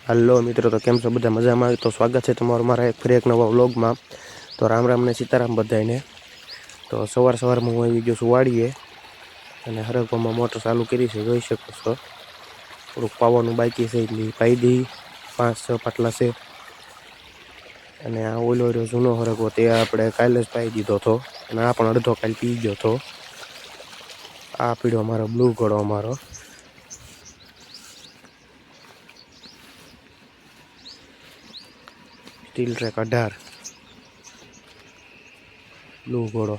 Hello મિત્રો, તો કેમ છો બધા? મજામાં? તો સ્વાગત છે તમારું મારા ફરી એક નવા વ્લોગમાં. તો રામ રામ ને સીતારામ બધાને. તો સવારમાં હું આવી ગયો છું વાડીએ અને હરગવામાં મોટર ચાલુ કરી છે, જોઈ શકો છો. થોડુંક પાવાનું બાકી છે એટલે પાઈ દઈ, 5-6 પાટલા છે. અને આ ઓલો જૂનો હરગવો તે આપણે કાલે જ પાઈ દીધો હતો અને આ પણ અડધો કાલ પી ગયો હતો. આ પીડ્યો અમારો બ્લુ ઘોડો અમારો. સ્ટીલ ટ્રેક 18 બ્લુ ઘોડો.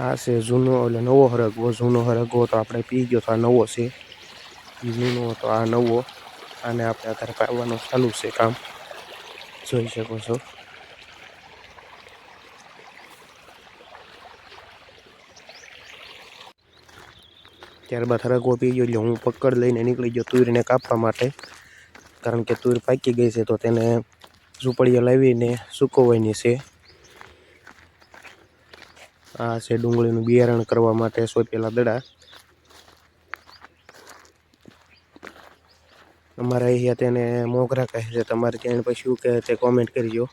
આ છે જૂનો, એટલે નવો હરગવો. જૂનો હરગવો તો આપણે પી ગયો તો આ નવો છે. જૂનો તો આ નવો. આને આપણે અત્યારે પાવાનું ચાલુ છે કામ, જોઈ શકો છો. ત્યારબાદ હરગવો પી ગયો એટલે હું પકડ લઈને નીકળી ગયો તુરને કાપવા માટે, કારણ કે તુર પાકી ગઈ છે તો તેને ઝૂંપડીએ લાવીને સૂકવવાની છે. આ છે ડુંગળીનું બિયારણ કરવા માટે સોંપેલા દડા. અમારા અહીંયા તેને મોગરા કહે છે, તમારે ત્યાં પછી શું કહે તે કોમેન્ટ કરજો.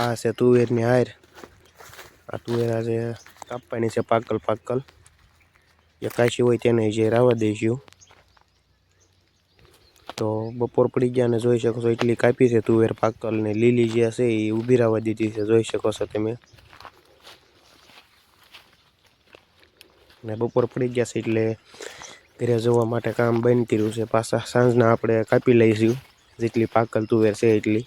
આ છે તુવેરની હાર. આ તુવેર આજે કાપવાની છે પાકલ. જે કાચી હોય તેને જે રાવા દઈશું. તો બપોર પડી ગયા અને જોઈ શકો છો એટલી કાપી છે તુવેર પાકલ, ને લીલી જે છે એ ઊભી રાવા દીધી છે, જોઈ શકો છો તમે. ને બપોર પડી ગયા છે એટલે ઘરે જવા માટે કામ બંધ કર્યું છે. પાછા સાંજના આપણે કાપી લઈશું જેટલી પાકલ તુવેર છે એટલી.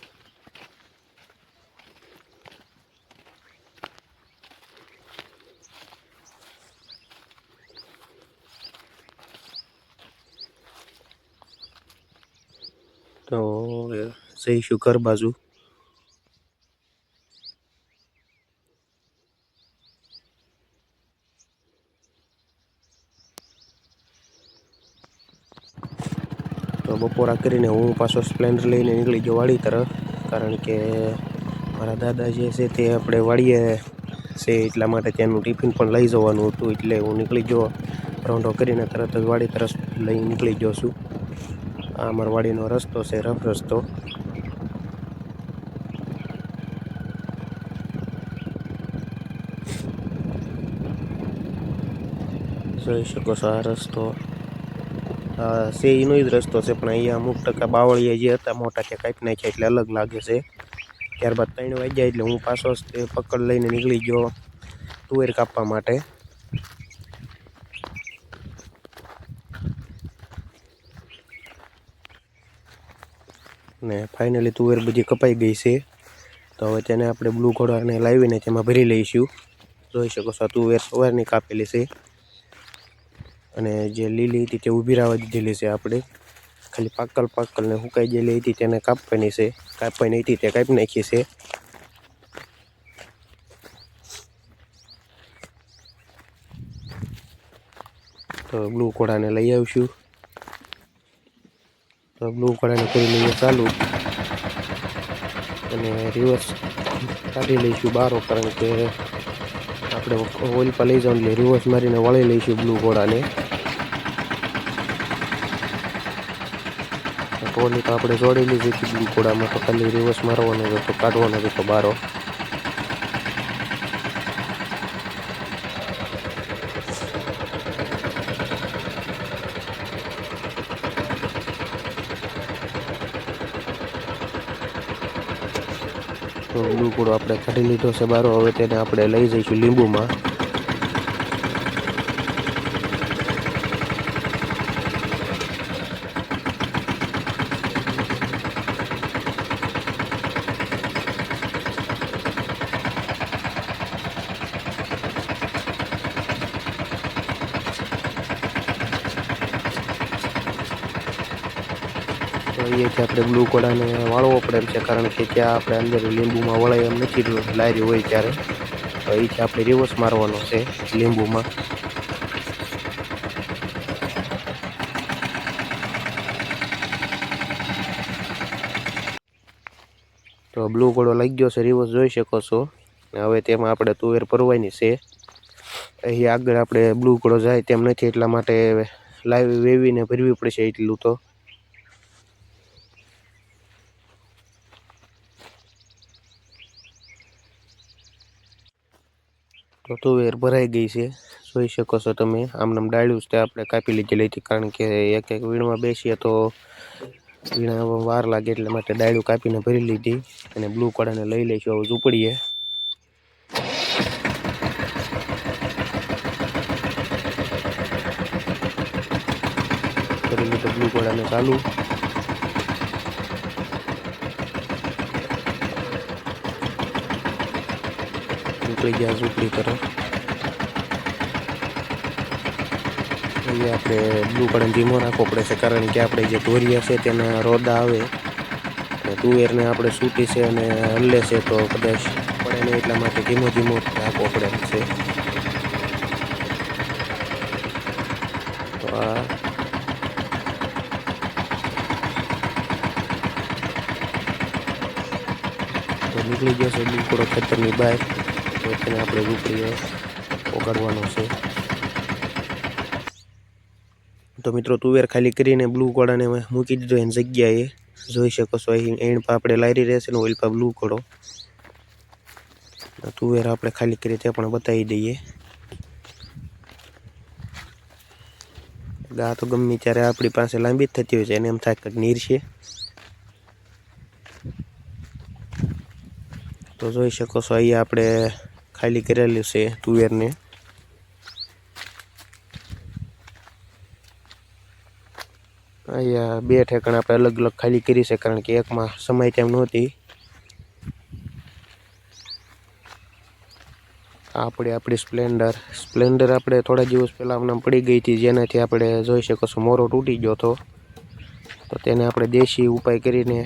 તો જઈશું ઘર બાજુ. તો બપોરા કરીને હું પાછો સ્પ્લેન્ડર લઈને નીકળી ગયો વાડી તરફ, કારણ કે મારા દાદા જે છે તે આપણે વાડીએ છે એટલા માટે ત્યાંનું ટિફિન પણ લઈ જવાનું હતું, એટલે હું નીકળી ગયો. રોંઢો કરીને તરત જ વાડી તરફ લઈ નીકળી ગયો છું. આ અમારા વાડીનો રસ્તો છે, રફ રસ્તો. જોઈ શકો છો આ રસ્તો. છે એનો જ રસ્તો છે, પણ અહીંયા અમુક ટકા બાવળિયા જે હતા મોટા તે કાપી નાખ્યા એટલે અલગ લાગે છે. ત્યારબાદ 3 વાગ્યા એટલે હું પાછો તે પકડ લઈને નીકળી ગયો તુવેર કાપવા માટે. ને ફાઇનલી તુવેર બધી કપાઈ ગઈ છે. તો હવે તેને આપણે બ્લુ ઘોડાને લાવીને તેમાં ભરી લઈશું. જોઈ શકો છો તુવેર સવારની કાપેલી છે, અને જે લીલી હતી તે ઊભી રાવા દીધેલી છે આપણે. ખાલી પાકલને સુકાઈ ગયેલી હતી તેને કાપવાની છે. કાપવાની હતી તે કાપી નાખી છે. તો બ્લુ ઘોડાને લઈ આવીશું. તો બ્લુ ઘોડાને કરી લઈએ ચાલુ, અને રિવર્સ કાઢી લઈશું બારો, કારણ કે આપણે ઓઇલ પર લઈ જવાનું એટલે રિવર્સ મારીને વળી લઈશું બ્લુ ઘોડાને. ટોલી તો આપણે જોડેલી જ હતી બ્લુ ઘોડામાં, તો ખાલી રિવર્સ મારવાનો જ હતો, કાઢવાનો જ હતો બારો. તો બ્લુ ઘોડો આપણે કાઢી લીધો છે બારો. હવે તેને આપણે લઈ જઈશું લીંબુમાં. તો અહીંયાથી આપણે બ્લુ ઘોડાને વાળવો પડે એમ છે, કારણ કે ત્યાં આપણે અંદર લીંબુમાં વળાય એમ નથી લારી હોય ત્યારે. તો અહીંથી આપણે રિવર્સ મારવાનો છે લીંબુમાં. તો બ્લુ ઘોડો લાગી ગયો છે, રિવર્સ જોઈ શકો છો. હવે તેમાં આપણે તુવેર ભરવાની છે. અહીં આગળ આપણે બ્લુ ઘોડો જાય તેમ નથી, એટલા માટે લાવી વેવીને ભરવી પડશે એટલું. તો તુવેર ભરાઈ ગઈ છે, જોઈ શકો છો તમે. આમનામ ડાળ્યું તે આપણે કાપી લીધેલી હતી, કારણ કે એક એક વીણમાં બેસીએ તો વીણા વાર લાગે, એટલે માટે ડાળ્યું કાપીને ભરી લીધી. અને બ્લુ ઘોડાને લઈ લઈશું હવે ઝૂંપડીએ. કરી લીધું બ્લુ ઘોડાને ચાલુ. નીકળી ગયા ઝૂંપડી તરફ. અહીંયા આપણે બ્લુ ઘોડાને ધીમો રાખવો પડે છે, કારણ કે આપણે જે ઢોરિયા છે તેના રોદા આવે અને તુવેરને આપણે સૂટી છે અને હલ્લે છે, તો કદાચ પડે નહીં, એટલા માટે ધીમો ધીમો રાખવો પડે છે. તો આ નીકળી ગયો છે બ્લુ ઘોડો ખેતરની બહાર. તો તેને આપણે ઝૂંપડીએ ઓગાળવાનો છે. તો મિત્રો તુવેર ખાલી કરીને બ્લુ ઘોડાને મૂકી દીધો એની જગ્યાએ. જોઈ શકો છો અહીં એણ પર આપણે લારી રહેશે ને ઓઇલ પર બ્લુ ઘોડો. તુવેર આપણે ખાલી કરી તે પણ બતાવી દઈએ. ગા તો ગમે ત્યારે આપણી પાસે લાંબી જ થતી હોય છે, એને એમ થાય કે નીર છે. તો જોઈ શકો છો અહીંયા આપણે ખાલી કરેલી છે તુવેરને. અહીંયા બે ઠેકાણા આપણે અલગ અલગ ખાલી કરી છે, કારણ કે એકમાં સમય તેમ નહોતી. આપણી સ્પ્લેન્ડર આપણે થોડા દિવસ પહેલાં આમને પડી ગઈ હતી, જેનાથી આપણે જોઈ શકો છો મોરો તૂટી ગયો હતો. તો તેને આપણે દેશી ઉપાય કરીને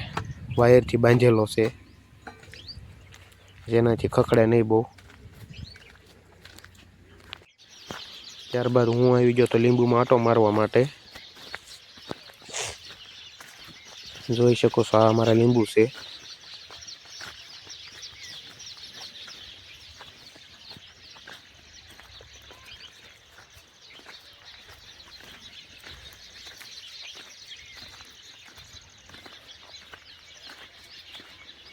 વાયરથી બાંધેલો છે, જેનાથી ખખડે નહીં બહુ. ત્યારબાદ હું આવી ગયો તો લીંબુમાં આંટો મારવા માટે. જોઈ શકો છો આ અમારા લીંબુ છે.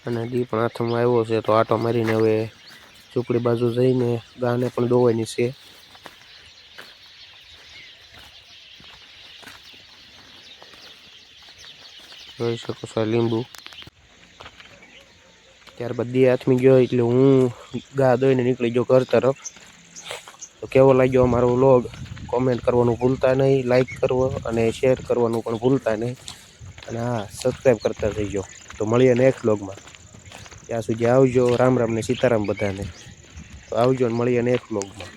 અને દી પણ હાથમાં આવ્યો છે, તો આંટો મારીને હવે ઝૂંપડી બાજુ જઈને ગાને પણ દોવાની છે. જોઈ શકો છો લીંબુ. ત્યારબાદ દી હાથમી ગયો એટલે હું ગા દોઈને નીકળી ગયો ઘર તરફ. તો કેવો લાગ્યો અમારો વ્લોગ કોમેન્ટ કરવાનું ભૂલતા નહીં, લાઈક કરવો અને શેર કરવાનું પણ ભૂલતા નહીં. અને હા, સબસ્ક્રાઈબ કરતા જઈજો. તો મળીએ નેક્સ્ટ વ્લોગમાં. ત્યાં સુધી આવજો. રામ રામ ને સીતારામ બધાને. તો આવજો ને મળીએ નેક્સ્ટ વ્લોગમાં.